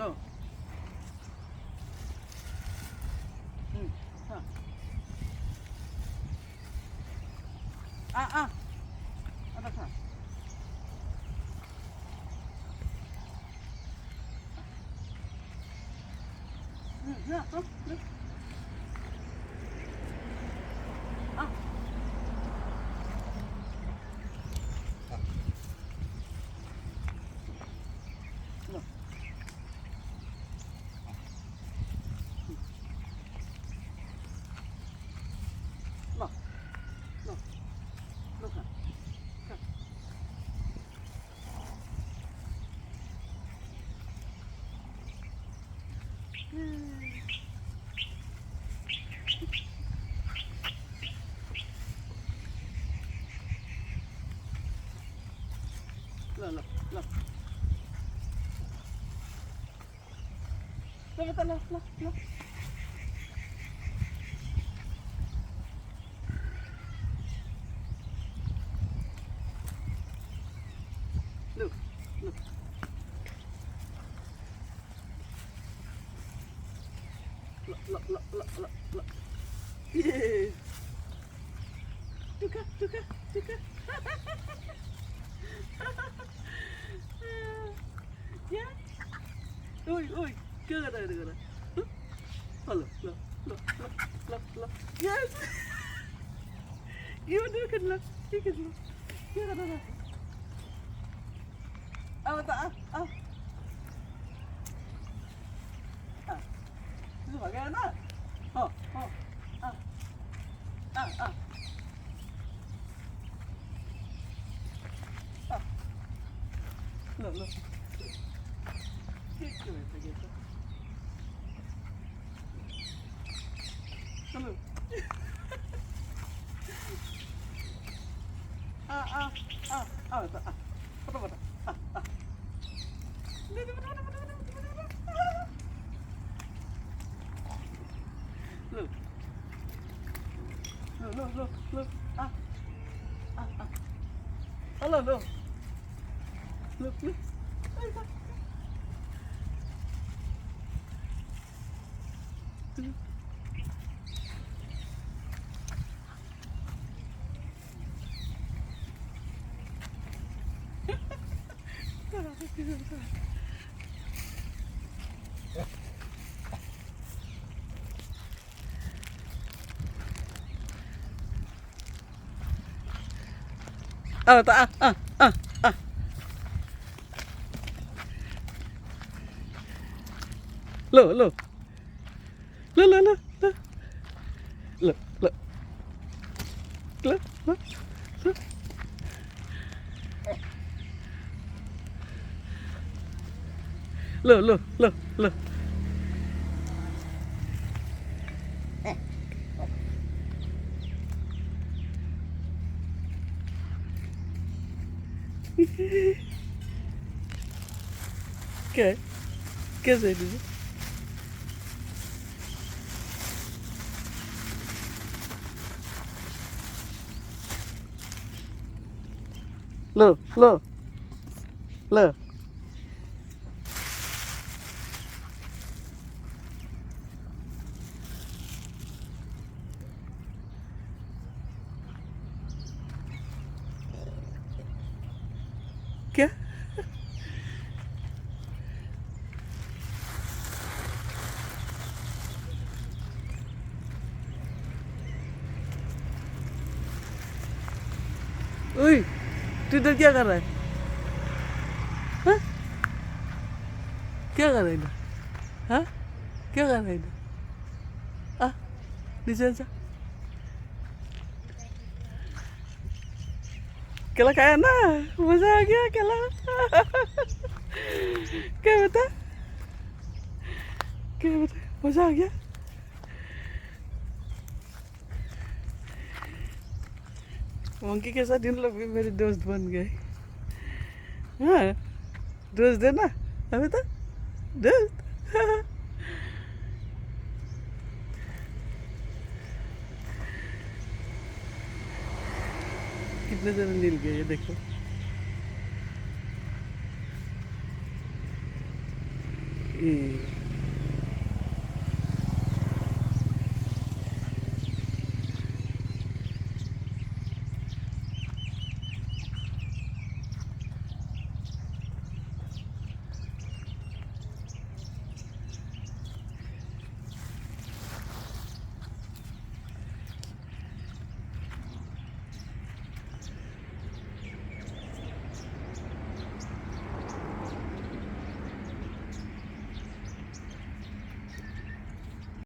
लो हाँ आता खा 야, 아, 너, 너, 너, 너 가, 가. लो बेटा लो लो लो लो ये tuka ya ui gara halo lo yes you do kan lo gara apa tak itu bagaimana oh lo gitu halo apa lo halo lo tak lo lo कैसे दीजिए लो क्या ओए तू इधर क्या कर रहा है हाँ क्या कर रहा है इधर हाँ क्या कर रहा है इधर नीचे जा केला खाया ना मजा आ गया केला क्या बता मजा आ गया मंकी के साथ इन लोग भी मेरे दोस्त बन गए हाँ दोस्त है ना अभी तो दोस्त कितने जने मिल गए ये देखो ये